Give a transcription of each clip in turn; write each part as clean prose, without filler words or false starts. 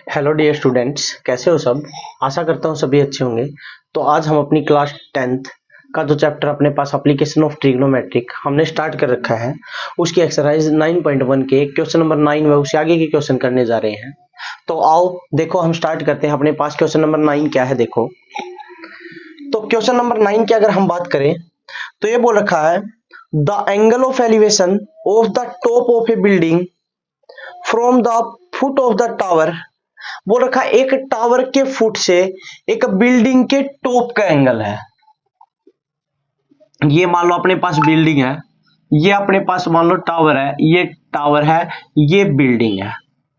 Hello dear students, कैसे हो सब। आशा करता हूँ सभी अच्छे होंगे। तो आज हम अपनी क्लास 10th का जो चैप्टर अपने पास एप्लीकेशन ऑफ ट्रिग्नोमेट्रिक हमने स्टार्ट कर रखा है, उसकी एक्सरसाइज 9.1 के क्वेश्चन नंबर 9 में उससे आगे के क्वेश्चन करने जा रहे हैं। तो आओ देखो, हम स्टार्ट करते हैं। अपने पास क्वेश्चन नंबर 9 क्या है देखो। तो क्वेश्चन नंबर 9 की अगर हम बात करें तो ये बोल रखा है the angle of elevation of the top of A building from the foot of the tower. बोल रखा एक टावर के फुट से एक बिल्डिंग के टॉप का एंगल है। ये मान लो अपने पास बिल्डिंग है, ये अपने पास मान लो टावर है, ये टावर है, ये बिल्डिंग है,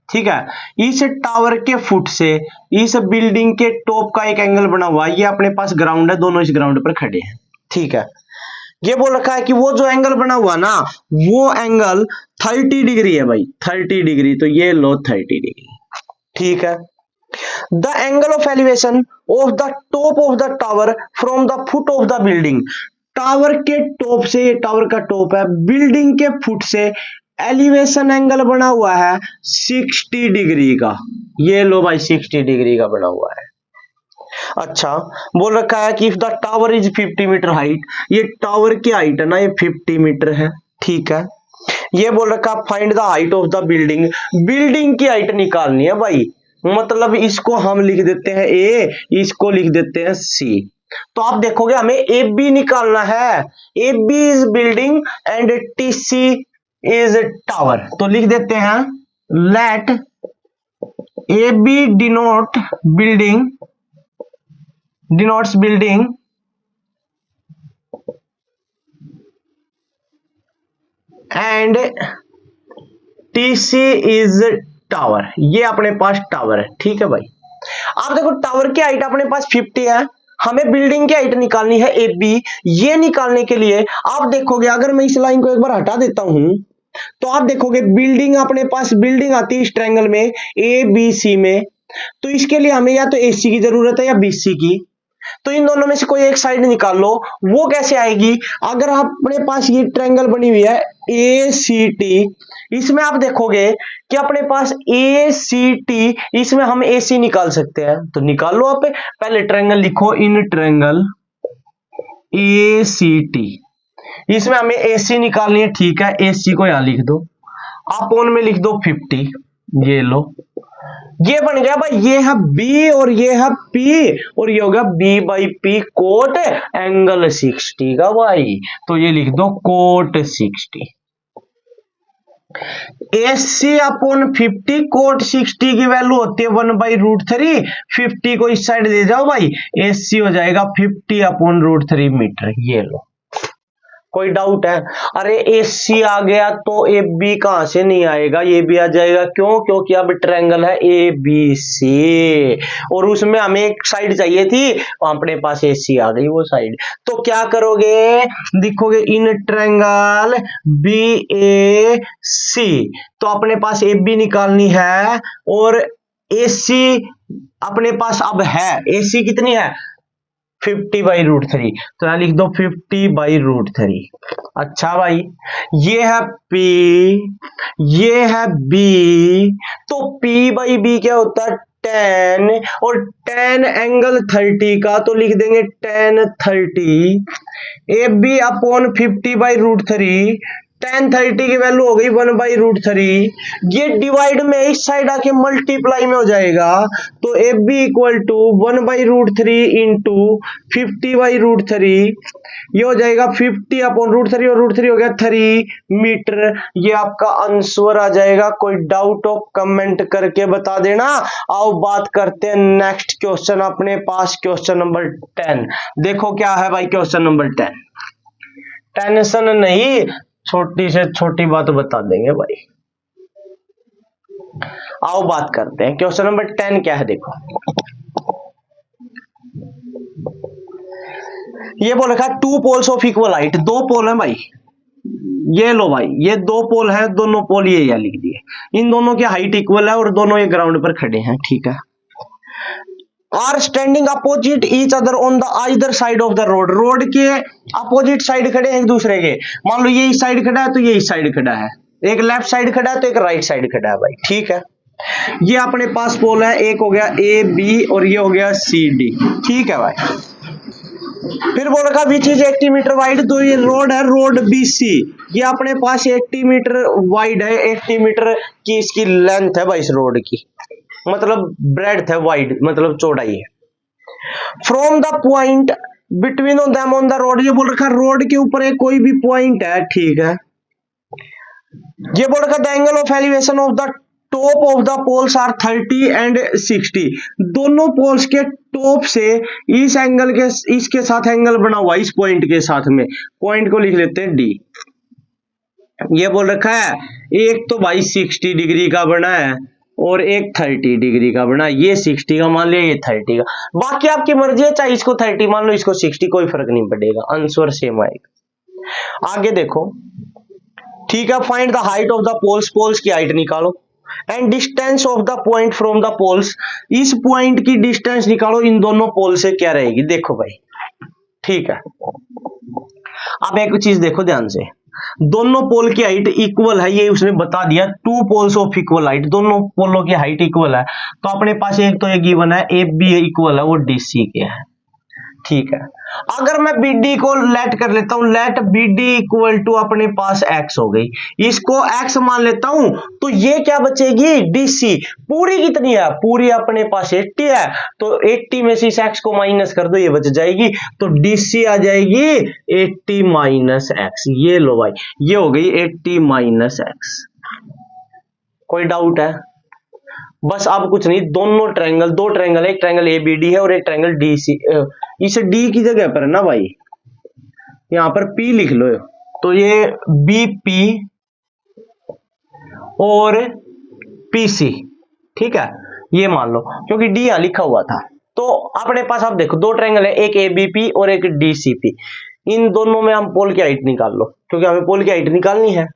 ठीक है। इस टावर के फुट से इस बिल्डिंग के टॉप का एक एंगल बना हुआ है। ये अपने पास ग्राउंड है, दोनों इस ग्राउंड पर खड़े हैं, ठीक है। ये बोल रखा है कि वो जो एंगल बना हुआ ना, वो एंगल 30 डिग्री है भाई, 30 डिग्री। तो ये लो 30 डिग्री, ठीक है। The angle of elevation of the top of the tower from the foot of the building. Tower के टॉप से, ये टावर का टॉप है, बिल्डिंग के फुट से एलिवेशन एंगल बना हुआ है 60 डिग्री का। ये लो भाई 60 डिग्री का बना हुआ है। अच्छा, बोल रखा है कि if the tower is 50 metre height, ये टावर की हाइट है ना, ये 50 मीटर है, ठीक है। ये बोल रखा find the height of the building, building की हाइट निकालनी है भाई। मतलब इसको हम लिख देते हैं ए, इसको लिख देते हैं सी। तो आप देखोगे हमें ए बी निकालना है। A B is building and T C is tower. तो लिख देते हैं let A B denote building, denotes building and T C is tower. ये अपने पास टावर है, ठीक है भाई। आप देखो टावर की हाइट अपने पास 50 है, हमें बिल्डिंग की हाइट निकालनी है ए बी। ये निकालने के लिए आप देखोगे, अगर मैं इस लाइन को एक बार हटा देता हूं तो आप देखोगे बिल्डिंग अपने पास, बिल्डिंग आती है इस ट्रायंगल में ए बी सी में। तो इसके लिए हमें या तो ए सी की जरूरत है या बी सी की। तो इन दोनों में से कोई एक साइड निकाल लो। वो कैसे आएगी? अगर अपने पास ये ट्रायंगल बनी हुई है ए सी टी, इसमें आप देखोगे कि अपने पास ए सी टी, इसमें हम ए सी निकाल सकते हैं। तो निकाल लो आप, पहले ट्रायंगल लिखो, in triangle A C T, इसमें हमें ए सी निकालनी है, ठीक है। ए सी को यहां लिख दो, अपोन में लिख दो 50। ये लो, ये बन गया भाई, ये है बी और ये है पी, और ये हो गया B by P cot angle 60 का भाई। तो ये लिख दो कोट 60। AC अपॉन 50, कोट 60 की वैल्यू होती है 1/√3। 50 को इस साइड ले जाओ भाई, AC हो जाएगा 50 अपॉन √3 मीटर। ये लो, कोई डाउट है? अरे AC आ गया तो AB कहां से नहीं आएगा? ये भी आ जाएगा। क्यों? क्योंकि अब ट्रायंगल है ABC और उसमें हमें एक साइड चाहिए थी, अपने पास AC आ गई वो साइड। तो क्या करोगे? लिखोगे इन ट्रायंगल BAC। तो अपने पास AB निकालनी है और AC अपने पास अब है। AC कितनी है? 50/√3। तो यहां लिख दो 50/√3। अच्छा भाई, ये है P, ये है B। तो P/B क्या होता है? 10, और 10 एंगल 30 का, तो लिख देंगे 10 30। AB अपॉन 50/√3, 10 30 की वैल्यू हो गई 1/√3। ये डिवाइड में इस साइड आके मल्टीप्लाई में हो जाएगा। तो A B equal to 1/√3 into 50/√3। ये हो जाएगा 50 अपॉन √3 और √3 हो गया 3 मीटर। ये आपका आंसर आ जाएगा। कोई डाउट हो कमेंट करके बता देना। आओ बात करते हैं नेक्स्ट क्वेश्चन अपने पास, क्वेश्चन नंबर 10। देखो क्या है भाई क्वेश्चन नंबर 10। टेंशन नहीं, छोटी से छोटी बात बता देंगे भाई। आओ बात करते हैं, क्वेश्चन नंबर 10 क्या है देखो। ये बोल रखा है 2 पोल्स ऑफ इक्वल हाइट। 2 पोल है भाई, ये लो भाई, ये 2 पोल है, दोनों पोल ये लिख दिए। इन दोनों की हाइट इक्वल है और दोनों ये ग्राउंड पर खड़े हैं, ठीक है। Are standing opposite each other on the either side of the road. Road के अपोजिट साइड खड़े हैं एक दूसरे के। मान लो ये इस साइड खड़ा है तो ये इस साइड खड़ा है, एक लेफ्ट साइड खड़ा है तो एक राइट साइड खड़ा है भाई, ठीक है। ये अपने पास पोल है, एक हो गया ए बी और ये हो गया सी डी। ठीक है भाई। फिर बोल रखा विच इज 80 मीटर वाइड, तो ये रोड है, रोड बी सी, ये अपने पास 80 मीटर वाइड है, 80 मीटर की इसकी लेंथ है भाई इस रोड की, मतलब ब्रेड्थ है, वाइड मतलब चौड़ाई है। From the point between on them on the road, ये बोल रखा रोड के ऊपर एक कोई भी पॉइंट है, ठीक है। ये बोल रखा the angle of elevation of the top of the poles are 30 and 60, दोनों पोल्स के टॉप से इस एंगल के, इसके साथ एंगल बना हुआ इस पॉइंट के साथ में, पॉइंट को लिख लेते हैं डी। ये बोल रखा है एक तो भाई 60 डिग्री का बना है और एक 30 डिग्री का बना, ये 60 का मान लिया, ये 30 का, बाकी आपकी मर्जी है, चाहे इसको 30 मान लो इसको 60, कोई फर्क नहीं पड़ेगा, आंसर सेम आएगा। आगे देखो, ठीक है। Find the height of the poles, poles की हाइट निकालो, and distance of the point from the poles, इस पॉइंट की डिस्टेंस निकालो इन दोनों पोल से क्या रहेगी, देखो भाई। ठीक है, अब एक चीज देखो ध्यान से, दोनों पोल की हाइट इक्वल है, ये उसने बता दिया, two poles of equal height, दोनों पोलों की हाइट इक्वल है, तो अपने पास एक तो ये गिवन है ए बी इक्वल है वो डी सी के है। ठीक है, अगर मैं बी डी को लेट कर लेता हूं, let B D equal to अपने पास एक्स हो गई, इसको एक्स मान लेता हूं, तो ये क्या बचेगी डी सी, पूरी कितनी है, पूरी अपने पास 80 है, तो 80 में से इस एक्स को माइनस कर दो, ये बच जाएगी, तो डी सी आ जाएगी 80 माइनस एक्स। ये लो भाई, ये हो गई 80 माइनस एक्स। कोई डाउट है? बस अब कुछ नहीं, दोनों ट्रायंगल, दो ट्रायंगल है, एक ट्रायंगल ए बी डी है और एक ट्रायंगल डी सी, इसे डी की जगह पर है ना भाई, यहां पर पी लिख लो, तो ये बी पी और पी सी, ठीक है, ये मान लो, क्योंकि डी यहां लिखा हुआ था। तो अपने पास आप देखो दो ट्रायंगल है, एक ए बी पी और एक डी सी पी, इन दोनों में हम पोल की हाइट निकाल लो, क्योंकि हमें पोल की हाइट निकालनी है,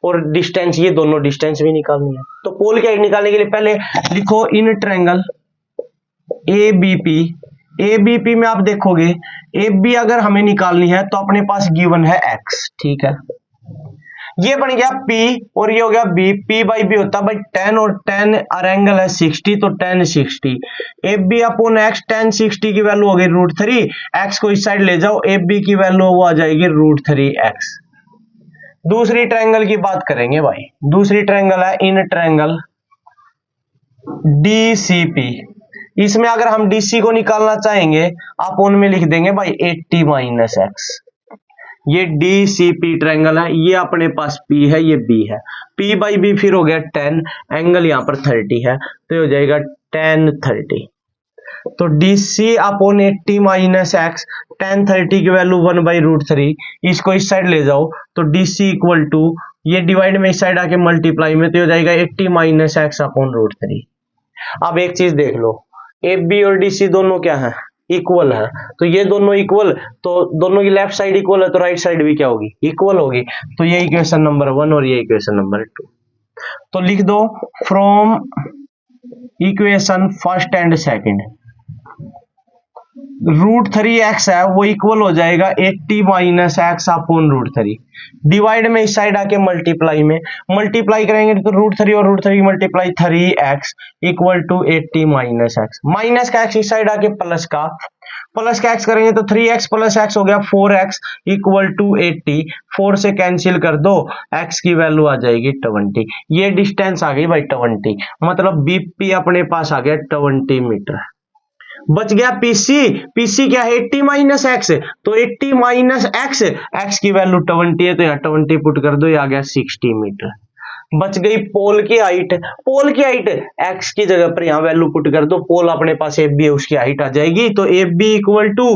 और डिस्टेंस, ये दोनों डिस्टेंस भी निकालनी है। तो पोल की हाइट निकालने के लिए पहले लिखो in triangle A B P, A B P में आप देखोगे ए बी अगर हमें निकालनी है तो अपने पास गिवन है एक्स, ठीक है, ये बन गया P और ये हो गया B, P बाई बी होता है भाई 10 और 10 और एंगल है 60, तो 10 60, एफ बी अपॉन एक्स, 10 60 की वैल्यू हो गई √3, एक्स को इस साइड ले जाओ, एफ बी की वैल्यू वो आ जाएगी √3x। दूसरी ट्रायंगल की बात करेंगे भाई, दूसरी ट्रायंगल है इन ट्रायंगल DCP, इसमें अगर हम DC को निकालना चाहेंगे आप उनमें लिख देंगे भाई 80 माइनस एक्स। ये DCP ट्रायंगल है, ये अपने पास P है, ये B है, P बाई बी फिर हो गया 10, एंगल यहां पर 30 है, तो ये हो जाएगा 10 30, तो DC अपॉन 80 माइनस एक्स, 10 30 की वैल्यू 1/√3, इसको इस साइड ले जाओ तो DC इक्वल टू, ये डिवाइड में इस साइड आके मल्टीप्लाई में, तो हो जाएगा 80 माइनस एक्स अपॉन √3। अब एक चीज देख लो, एफ बी और DC दोनों क्या है, इक्वल है, तो ये दोनों इक्वल, तो दोनों की लेफ्ट साइड इक्वल है, तो राइट साइड भी क्या होगी, इक्वल होगी, तो ये इक्वेशन नंबर 1 और ये इक्वेशन नंबर 2। तो लिख दो from equation first and second, √3x है वो इक्वल हो जाएगा 80 माइनस एक्स अपॉन √3, डिवाइड में इस साइड आके मल्टीप्लाई में, मल्टीप्लाई करेंगे तो √3 और √3 multiply 3x equal to 80 minus x, minus का x इस साइड आके प्लस का x करेंगे तो 3x प्लस x हो गया 4x इक्वल टू 80, 4 से कैंसिल कर दो, x की वैल्यू आ जाएगी 20, ये डिस्टेंस आ गई भाई 20, मतलब बीपी अपने पास आ गया 20 मीटर। बच गया पीसी क्या है 80 माइनस एक्स, तो 80 माइनस एक्स की वैल्यू 20 है, तो यहाँ 20 पुट कर दो, ये आ गया 60 मीटर। बच गई पोल की हाइट, पोल की हाइट एक्स की जगह पर यहाँ वैल्यू पुट कर दो, पोल अपने पास एफ बी है उसकी हाइट आ जाएगी, तो एफ बी इक्वल टू,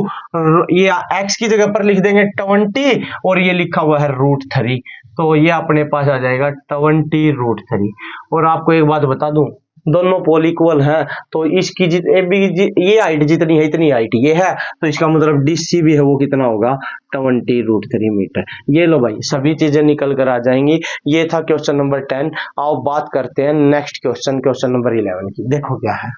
ये एक्स की जगह पर लिख देंगे 20 और ये लिखा हुआ है √3, तो ये अपने पास आ जाएगा 20 √3। और आपको एक बात बता दूं, दोनों पोल इक्वल है, तो इसकी ये हाइट जितनी है इतनी हाइट ये है, तो इसका मतलब डीसी भी है वो कितना होगा 20 √3 मीटर। ये लो भाई सभी चीजें निकल कर आ जाएंगी। ये था क्वेश्चन नंबर 10। आओ बात करते हैं नेक्स्ट क्वेश्चन, क्वेश्चन नंबर 11 की। देखो क्या है,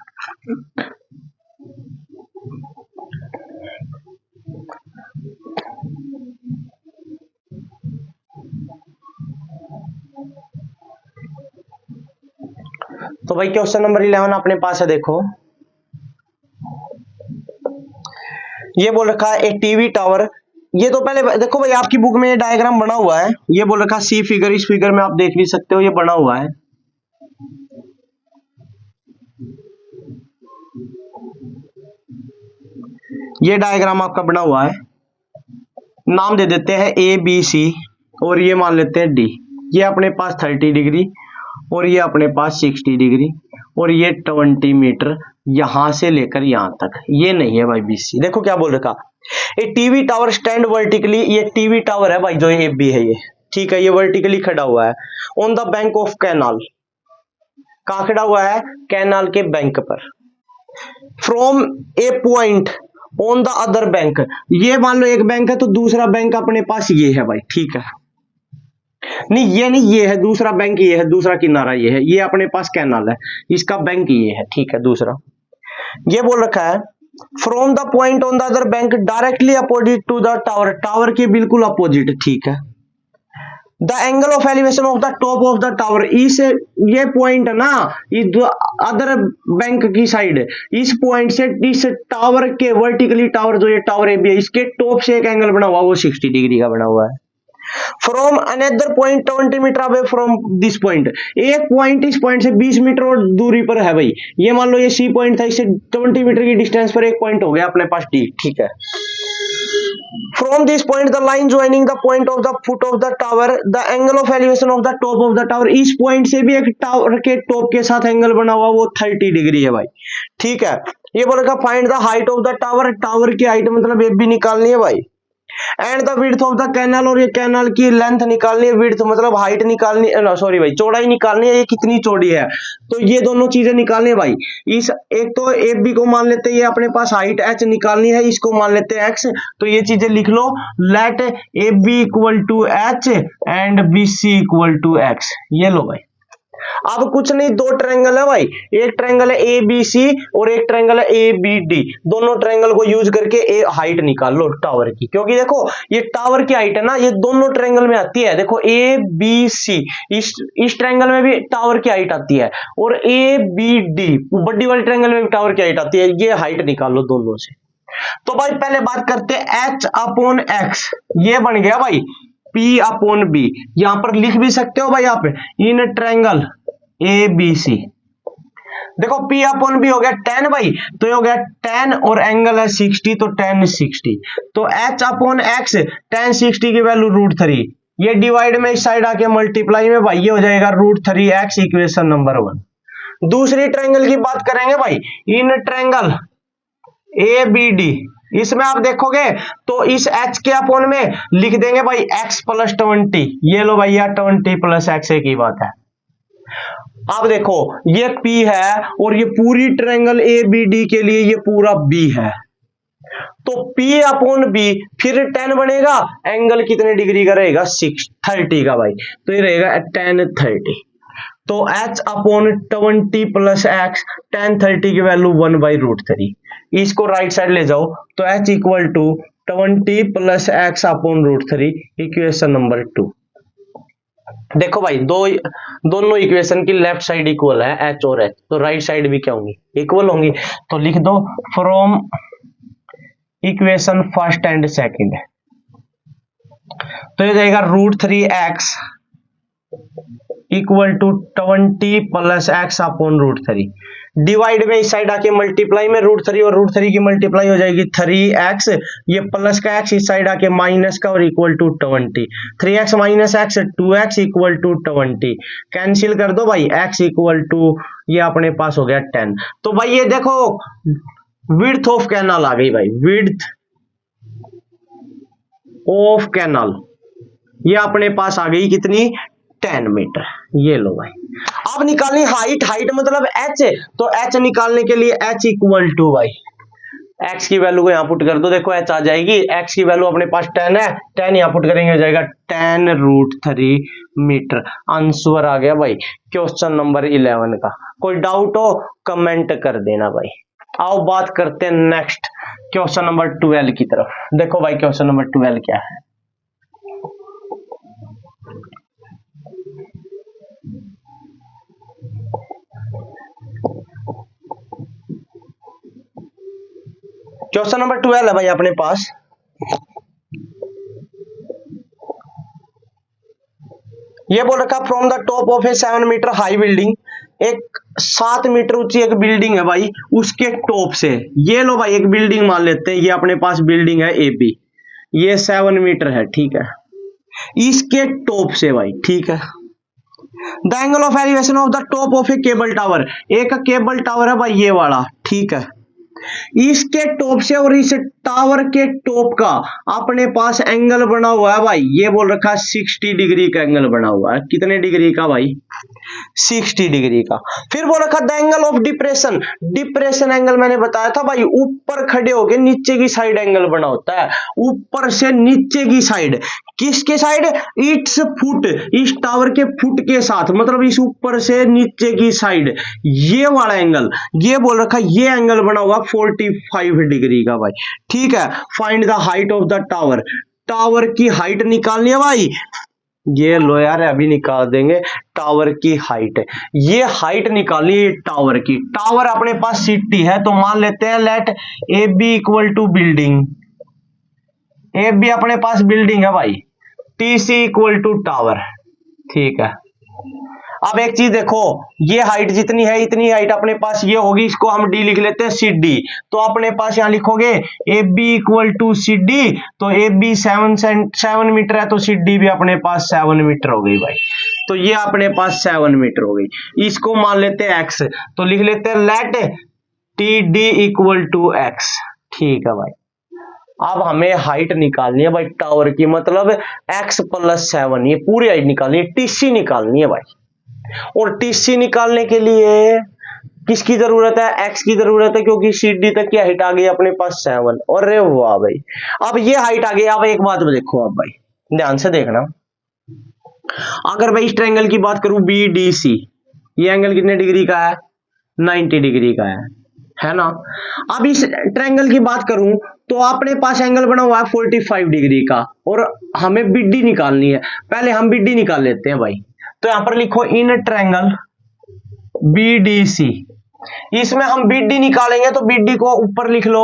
तो भाई क्वेश्चन नंबर 11 अपने पास है, देखो ये बोल रखा है ए टीवी टावर। ये तो पहले देखो भाई आपकी बुक में ये डायग्राम बना हुआ है, ये बोल रखा सी फिगर, इस फिगर में आप देख भी सकते हो ये बना हुआ है। ये डायग्राम आपका बना हुआ है, नाम दे देते हैं ए बी सी और ये मान लेते हैं डी। ये अपने पास 30 डिग्री और ये अपने पास 60 डिग्री और ये 20 मीटर यहां से लेकर यहां तक। ये नहीं है भाई बीसी। देखो क्या बोल रखा, ए टीवी टावर स्टैंड वर्टिकली। ये टीवी टावर है भाई जो ए बी है ये, ठीक है, ये वर्टिकली खड़ा हुआ है on the bank of canal. कहां खड़ा हुआ है? कैनाल के बैंक पर। From A point on the other bank. ये मान लो एक बैंक है तो दूसरा बैंक अपने पास ये है भाई, ठीक है, नहीं ये नहीं, ये है दूसरा बैंक, ये है दूसरा किनारा, ये है, ये अपने पास कैनाल है, इसका बैंक ये है, ठीक है। दूसरा ये बोल रखा है from the point on the other bank directly opposite to the tower. Tower के बिल्कुल अपोजिट, ठीक है। The angle of elevation of the top of the tower. इस ये पॉइंट है ना, इस अदर बैंक की साइड, इस पॉइंट से इस टावर के वर्टिकली, टावर जो ये टावर है इसके टॉप से एक एंगल बना हुआ वो 60 डिग्री का बना हुआ है। From another point 20 metre away from this point. एक पॉइंट इस पॉइंट से 20 मीटर और दूरी पर है भाई। ये मान लो ये सी पॉइंट था, इससे 20 मीटर की डिस्टेंस पर एक पॉइंट हो गया अपने पास डी, ठीक है। From this point the line joining the point of the foot of the tower, the angle of elevation of the top of the tower. इस पॉइंट से भी एक टावर के टॉप के साथ एंगल बना हुआ वो 30 डिग्री है भाई, ठीक है। ये बोलेगा find the height of the tower. Tower की हाइट मतलब ये भी निकालनी है भाई। And the width of the canal, और ये कैनाल की लेंथ निकालनी है। विड्थ मतलब हाइट निकालनी, सॉरी भाई चौड़ाई निकालनी है, ये कितनी चौड़ी है, तो ये दोनों चीजें निकालनी है भाई। इस एक तो ए बी को मान लेते हैं, ये अपने पास हाइट एच निकालनी है, इसको मान लेते हैं एक्स। तो ये चीजें लिख लो, let A B equal to H and B C equal to X. ये लो भाई, अब कुछ नहीं, दो ट्रायंगल है भाई, एक ट्रायंगल है ए बी सी और एक ट्रायंगल है ए बी डी। दोनों ट्रायंगल को यूज करके ए हाइट निकाल लो टावर की, क्योंकि देखो ये टावर की हाइट है ना, ये दोनों ट्रायंगल में आती है। देखो ए बी सी, इस ट्रायंगल में भी टावर की हाइट आती है और ए बी डी बड़ी वाली ट्रायंगल में भी टावर की हाइट आती है। ये हाइट निकाल लो दोनों से। तो भाई पहले बात करते हैं एच अपॉन एक्स। ये बन गया भाई P अपॉन बी। यहां पर लिख भी सकते हो भाई आप, इन ट्रायंगल ए बी सी। देखो P अपॉन बी हो गया 10 भाई, तो ये हो गया 10 और एंगल है 60, तो 10 60। तो H अपॉन एक्स 10 60 की वैल्यू √3। ये डिवाइड में इस साइड आके मल्टीप्लाई में भाई ये हो जाएगा √3x, इक्वेशन नंबर 1। दूसरी ट्रायंगल की बात करेंगे भाई, in triangle A B D. इसमें आप देखोगे तो इस h के अपोन में लिख देंगे भाई x प्लस 20। ये लो भैया 20 प्लस x, एक ही बात है। अब देखो ये P है और ये पूरी ट्रायंगल ए बी डी के लिए ये पूरा B है, तो P अपॉन B फिर 10 बनेगा, एंगल कितने डिग्री का रहेगा? 30 का भाई, तो ये रहेगा tan 30। तो h upon 20 plus x, tan 30 की वैल्यू 1/√3। इसको राइट साइड ले जाओ तो h equal to 20 plus x upon √3, equation number 2। देखो भाई दोनों इक्वेशन की लेफ्ट साइड इक्वल है h और h, तो राइट साइड भी क्या होंगी? इक्वल होंगी। तो लिख दो from equation first and second, तो ये जाएगा √3x equal to 20 plus x upon √3। Divide में इस साइड आके मल्टीप्लाई में √3 और √3 की मल्टीप्लाई हो जाएगी 3x, ये प्लस का x इस साइड आके माइनस का और equal to 20। 3x minus x 2x equal to 20। Cancel कर दो भाई, x इक्वल टू ये अपने पास हो गया 10। तो भाई ये देखो विड्थ ऑफ कैनाल आ गई भाई, विड्थ ऑफ कैनाल ये अपने पास आ गई कितनी? 10 मीटर। ये लो भाई, अब निकालनी हाइट। हाइट मतलब h, तो h निकालने के लिए h इक्वल टू भाई x की वैल्यू को यहां पुट कर दो, देखो h आ जाएगी। x की वैल्यू अपने पास 10 है, 10 यहां पुट करेंगे हो जाएगा 10 √3 मीटर। आंसर आ गया भाई क्वेश्चन नंबर 11 का। कोई डाउट हो कमेंट कर देना भाई। आओ बात करते हैं नेक्स्ट क्वेश्चन नंबर 12 की तरफ। देखो भाई क्वेश्चन नंबर 12 क्या है। क्वेश्चन नंबर 12 है भाई अपने पास। ये बोल रखा from the top of a 7 metre high building, एक 7 मीटर ऊंची एक बिल्डिंग है भाई, उसके टॉप से, ये लो भाई एक बिल्डिंग मान लेते हैं, ये अपने पास बिल्डिंग है ए बी, ये 7 मीटर है, ठीक है, इसके टॉप से भाई, ठीक है, the angle of elevation of the top of A cable tower, एक केबल टावर है भाई ये वाला, ठीक है, इसके टॉप से और इस टावर के टॉप का अपने पास एंगल बना हुआ है भाई, ये बोल रखा है 60 डिग्री का एंगल बना हुआ है, कितने डिग्री का भाई, 60 डिग्री का। फिर बोल रखा the angle of depression, depression angle मैंने बताया था भाई, ऊपर खड़े होके नीचे की साइड एंगल बना होता है, ऊपर से नीचे की साइड, किसके साइड, इट्स फुट, इस टावर के फुट के साथ, मतलब इस ऊपर से नीचे की साइड, ये वाला एंगल, ये बोल रखा ये एंगल बना हुआ 45 डिग्री का भाई, ठीक है। Find the height of the tower, tower की हाइट निकालनी है भाई, ये लो यार अभी निकाल देंगे, टावर की हाइट, ये हाइट निकालनी है टावर की, टावर अपने पास सिटी है तो मान लेते हैं let A B equal to building, A B अपने पास बिल्डिंग है भाई, T C equal to tower, ठीक है। अब एक चीज देखो, ये हाइट जितनी है इतनी हाइट अपने पास ये होगी, इसको हम डी लिख लेते हैं सी डी, तो अपने पास यहां लिखोगे A B equal to C D, तो ए बी 7 मीटर है तो सी डी भी अपने पास 7 मीटर हो गई भाई, तो ये अपने पास 7 मीटर हो गई, इसको मान लेते हैं एक्स, तो लिख लेते हैं let T D equal to x, ठीक है भाई। अब हमें हाइट निकालनी है भाई टावर की, मतलब x + 7, ये पूरी हाइट निकालनी है, टीसी निकालनी है भाई, और टीसी निकालने के लिए किसकी जरूरत है, x की जरूरत है, क्योंकि सीडी तक की हाइट आ गई अपने पास 7, और रे वाह भाई, अब ये हाइट आ गई। अब एक बात देखो, अब भाई ध्यान से देखना, अगर भाई इस ट्रायंगल की बात करूं BDC, ये एंगल कितने डिग्री का है, 90 डिग्री का है ना। अब इस ट्रायंगल की बात करूं तो अपने पास एंगल बना हुआ है 45 डिग्री का, और हमें BD निकालनी है, पहले हम BD निकाल लेते हैं भाई, तो यहां पर लिखो इन ट्रायंगल BDC, इसमें हम BD निकालेंगे तो BD को ऊपर लिख लो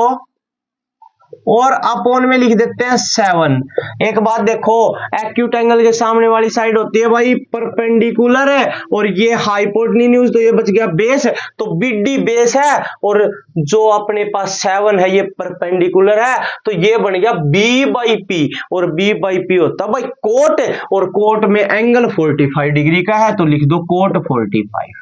और अपॉन में लिख देते हैं 7। एक बात देखो, एक्यूट एंगल के सामने वाली साइड होती है भाई परपेंडिकुलर है, और ये हाइपोटेन्यूज, तो ये बच गया बेस, तो BD बेस है, और जो अपने पास 7 है ये परपेंडिकुलर है, तो ये बन गया B/P, और B/P होता है भाई कोट, और कोट में एंगल 45 डिग्री का है, तो लिख दो कोट 45,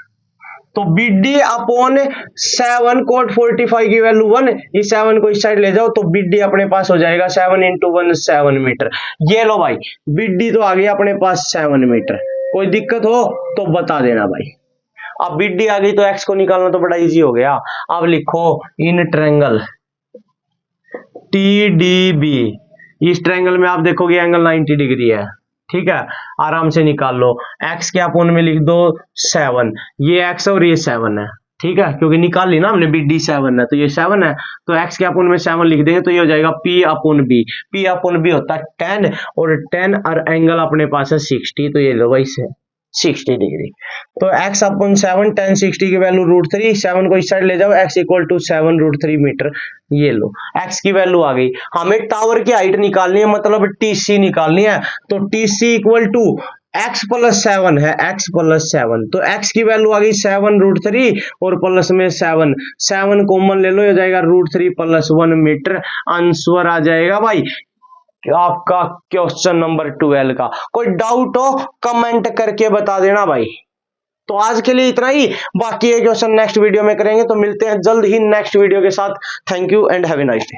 तो BD अपॉन 7, कोट 45 की वैल्यू 1, इस 7 को इस साइड ले जाओ तो BD अपने पास हो जाएगा 7 × 1 7 मीटर, ये लो भाई BD तो आ गया अपने पास 7 मीटर, कोई दिक्कत हो तो बता देना भाई। अब BD आ गई तो x को निकालना तो बड़ा इजी हो गया, अब लिखो इन ट्रायंगल TDB, इस ट्रायंगल में आप देखोगे एंगल 90 डिग्री है, ठीक है, आराम से निकाल लो, x के अपॉन में लिख दो 7, ये x और ये 7 है, ठीक है, क्योंकि निकाल ली ना हमने BD 7 है तो ये 7 है, तो x के अपॉन में 7 लिख देंगे तो ये हो जाएगा P/B, P/B होता है 10, और 10 और एंगल अपने पास है 60, तो ये लो भाई 60 डिग्री, तो x/7 10 60 की वैल्यू √3, 7 को इस साइड ले जाओ, x = 7 √3 मीटर, ये लो x की वैल्यू आ गई। हमें टावर की हाइट निकालनी है, मतलब TC निकालनी है, तो TC = x + 7 है, x + 7, तो x की वैल्यू आ गई 7 √3, और प्लस में 7 कॉमन ले लो, हो जाएगा √3 + 1 मीटर, आंसर आ जाएगा भाई आपका क्वेश्चन नंबर 12 का। कोई डाउट हो कमेंट करके बता देना भाई। तो आज के लिए इतना ही, बाकी ये क्वेश्चन नेक्स्ट वीडियो में करेंगे, तो मिलते हैं जल्द ही नेक्स्ट वीडियो के साथ। Thank you and have a nice day.